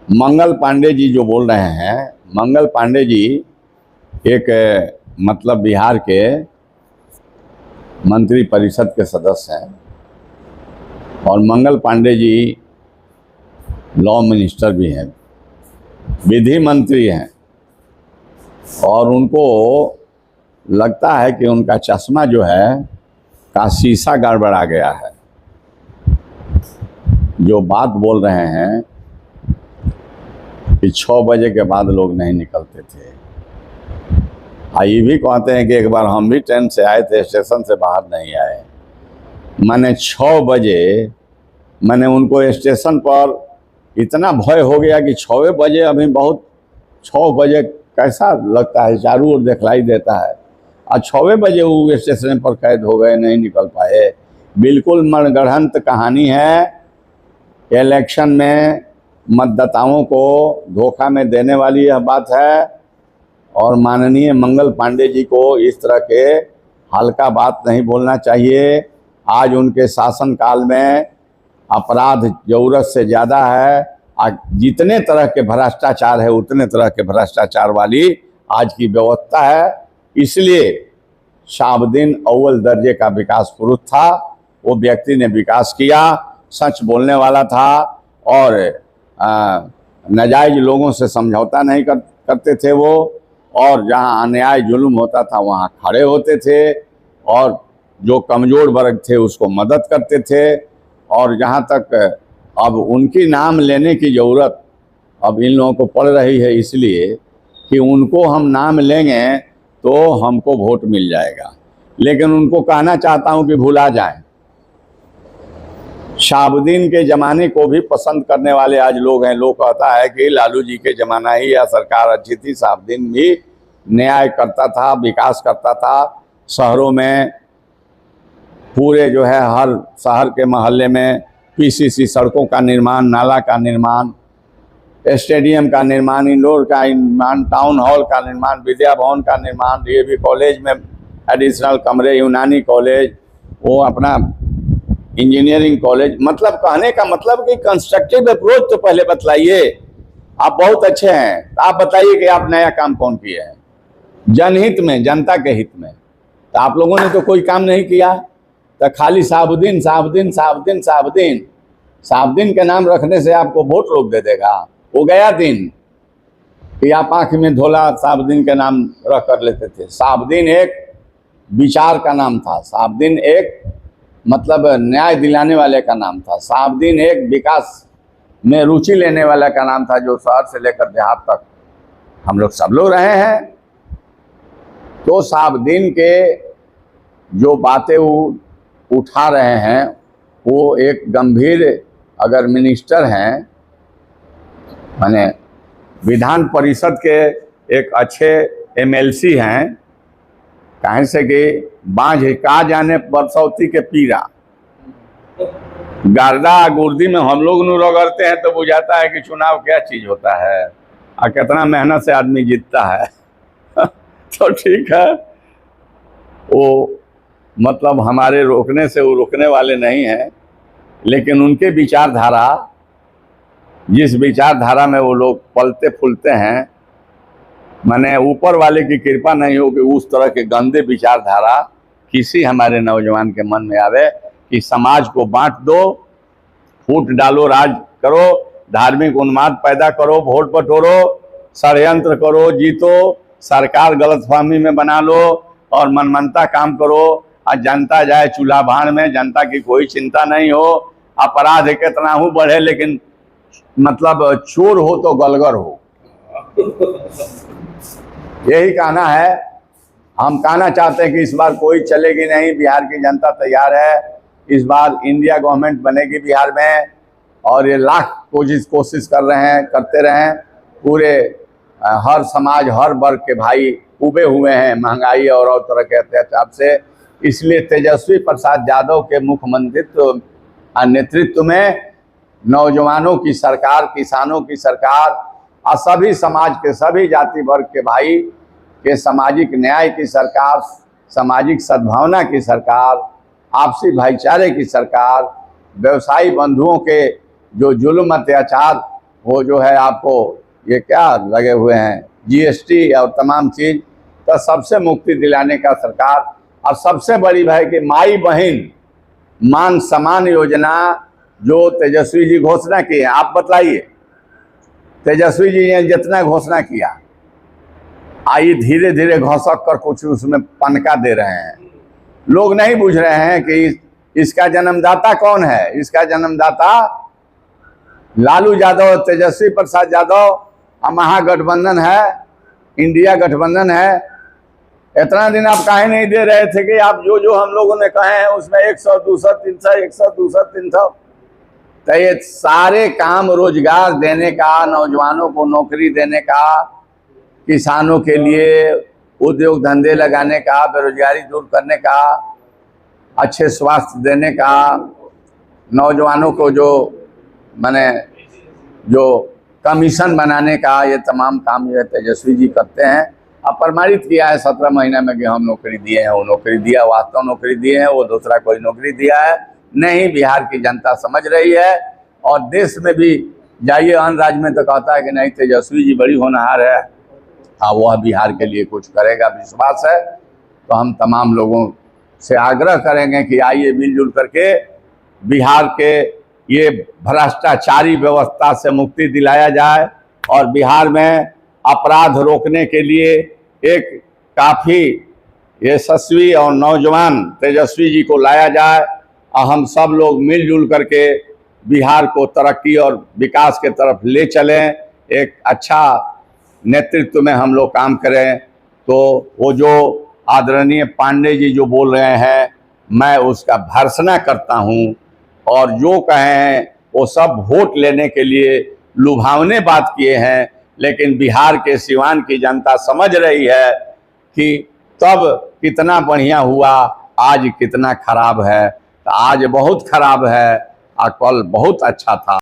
मंगल पांडे जी जो बोल रहे हैं, मंगल पांडे जी एक मतलब बिहार के मंत्री परिषद के सदस्य हैं और मंगल पांडे जी लॉ मिनिस्टर भी हैं, विधि मंत्री हैं और उनको लगता है कि उनका चश्मा जो है का शीशा गड़बड़ा गया है। जो बात बोल रहे हैं कि 6 बजे के बाद लोग नहीं निकलते थे। ये भी कहते हैं कि एक बार हम भी ट्रेन से आए थे, स्टेशन से बाहर नहीं आए। मैंने 6 बजे मैंने उनको स्टेशन पर इतना भय हो गया कि 6 बजे अभी बहुत 6 बजे कैसा लगता है, चारों ओर दिखलाई देता है और 6 बजे वो स्टेशन पर कैद हो गए, नहीं निकल पाए। बिल्कुल मनगढ़ंत कहानी है। इलेक्शन में मतदाताओं को धोखा में देने वाली यह बात है और माननीय मंगल पांडे जी को इस तरह के हल्का बात नहीं बोलना चाहिए। आज उनके शासनकाल में अपराध ज़रूरत से ज़्यादा है। आज जितने तरह के भ्रष्टाचार है उतने तरह के भ्रष्टाचार वाली आज की व्यवस्था है। इसलिए शाहबुद्दीन अव्वल दर्जे का विकास पुरुष था। वो व्यक्ति ने विकास किया, सच बोलने वाला था और नाजायज लोगों से समझौता नहीं करते थे वो, और जहां अन्याय जुल्म होता था वहां खड़े होते थे और जो कमज़ोर वर्ग थे उसको मदद करते थे। और जहां तक अब उनकी नाम लेने की ज़रूरत अब इन लोगों को पड़ रही है, इसलिए कि उनको हम नाम लेंगे तो हमको वोट मिल जाएगा। लेकिन उनको कहना चाहता हूं कि भुला जाएं। शाहबुद्दीन के ज़माने को भी पसंद करने वाले आज लोग हैं। लोग कहता है कि लालू जी के ज़माना ही या सरकार अच्छी थी, शाहबुद्दीन भी न्याय करता था, विकास करता था। शहरों में पूरे जो है हर शहर के मोहल्ले में पीसीसी सड़कों का निर्माण, नाला का निर्माण, स्टेडियम का निर्माण, इंडोर का निर्माण, टाउन हॉल का निर्माण, विद्या भवन का निर्माण, डीएवी कॉलेज में एडिशनल कमरे, यूनानी कॉलेज, वो अपना इंजीनियरिंग कॉलेज। मतलब कहने का मतलब कि कंस्ट्रक्टिव अप्रोच तो पहले बतलाइए। आप बहुत अच्छे हैं, तो आप बताइए कि आप नया काम कौन किए हैं जनहित में, जनता के हित में। तो आप लोगों ने तो कोई काम नहीं किया। तो खाली शाहबुद्दीन शाहबुद्दीन शाहबुद्दीन शाहबुद्दीन शाहबुद्दीन के नाम रखने से आपको वोट रोक दे देगा। वो गया दिन कि आप आँख में धोला शाहबुद्दीन के नाम रख कर लेते थे। शाहबुद्दीन एक विचार का नाम था, शाहबुद्दीन एक मतलब न्याय दिलाने वाले का नाम था, शाहबुद्दीन एक विकास में रुचि लेने वाला का नाम था, जो शहर से लेकर देहात तक हम लोग सब लोग रहे हैं। तो शाहबुद्दीन के जो बातें वो उठा रहे हैं, वो एक गंभीर, अगर मिनिस्टर हैं, माने विधान परिषद के एक अच्छे एमएलसी हैं, कहें से कि बाँझ का जाने बरसौती के पीरा, गार्डा गुर्दी में हम लोग नु रगड़ते हैं तो बुझाता है कि चुनाव क्या चीज़ होता है और कितना मेहनत से आदमी जीतता है। तो ठीक है, वो मतलब हमारे रोकने से वो रोकने वाले नहीं हैं, लेकिन उनके विचारधारा, जिस विचारधारा में वो लोग पलते फूलते हैं, माने ऊपर वाले की कृपा नहीं हो कि उस तरह के गंदे विचारधारा किसी हमारे नौजवान के मन में आवे कि समाज को बांट दो, फूट डालो, राज करो, धार्मिक उन्माद पैदा करो, वोट बटोरो, षड्यंत्र करो, जीतो, सरकार गलतफहमी में बना लो और मनमनता काम करो और जनता जाए चूल्हा भाड़ में, जनता की कोई चिंता नहीं हो। अपराध कितना हो बढ़े लेकिन मतलब चोर हो तो गलगर हो। यही कहना है। हम कहना चाहते हैं कि इस बार कोई चलेगी नहीं, बिहार की जनता तैयार है। इस बार इंडिया गवर्नमेंट बनेगी बिहार में और ये लाख कोशिश कर रहे हैं, करते रहें। पूरे हर समाज, हर वर्ग के भाई उबे हुए हैं महंगाई और तरह के अत्याचार से। इसलिए तेजस्वी प्रसाद यादव के मुख्यमंत्रित्व नेतृत्व में नौजवानों की सरकार, किसानों की सरकार और सभी समाज के, सभी जाति वर्ग के भाई के सामाजिक न्याय की सरकार, सामाजिक सद्भावना की सरकार, आपसी भाईचारे की सरकार, व्यवसायी बंधुओं के जो जुल्म अत्याचार वो जो है आपको ये क्या लगे हुए हैं जीएसटी और तमाम चीज, तो सबसे मुक्ति दिलाने का सरकार। और सबसे बड़ी भाई कि माई बहन मान सम्मान योजना जो तेजस्वी जी घोषणा की है, आप बताइए तेजस्वी जी ने जितना घोषणा किया, आइए धीरे धीरे घोषक कर कुछ उसमें पनका दे रहे हैं। लोग नहीं बुझ रहे हैं कि इसका जन्मदाता कौन है। इसका जन्मदाता लालू यादव, तेजस्वी प्रसाद यादव, महागठबंधन है, इंडिया गठबंधन है। इतना दिन आप काहे नहीं दे रहे थे कि आप जो जो हम लोगों ने कहे हैं उसमें 100, 200, 300, 100, 200, 300, तो ये सारे काम रोजगार देने का, नौजवानों को नौकरी देने का, किसानों के लिए उद्योग धंधे लगाने का, बेरोजगारी दूर करने का, अच्छे स्वास्थ्य देने का, नौजवानों को जो माने जो कमीशन बनाने का, ये तमाम काम ये तेजस्वी जी करते हैं। अब प्रमाणित किया है 17 महीने में कि हम नौकरी दिए हैं, वो नौकरी दिया, वास्तव नौकरी दिए हैं, वो दूसरा कोई नौकरी दिया है नहीं। बिहार की जनता समझ रही है। और देश में भी जाइए अन्य राज्य में तो कहता है कि नहीं तेजस्वी जी बड़ी होनहार है, हाँ वह बिहार के लिए कुछ करेगा, विश्वास है। तो हम तमाम लोगों से आग्रह करेंगे कि आइए मिलजुल करके बिहार के ये भ्रष्टाचारी व्यवस्था से मुक्ति दिलाया जाए और बिहार में अपराध रोकने के लिए एक काफ़ी यशस्वी और नौजवान तेजस्वी जी को लाया जाए और हम सब लोग मिलजुल करके बिहार को तरक्की और विकास के तरफ ले चलें। एक अच्छा नेतृत्व में हम लोग काम करें। तो वो जो आदरणीय पांडे जी जो बोल रहे हैं, मैं उसका भर्त्सना करता हूं। और जो कहें वो सब वोट लेने के लिए लुभावने बात किए हैं, लेकिन बिहार के सिवान की जनता समझ रही है कि तब कितना बढ़िया हुआ, आज कितना खराब है। तो आज बहुत खराब है और कल बहुत अच्छा था।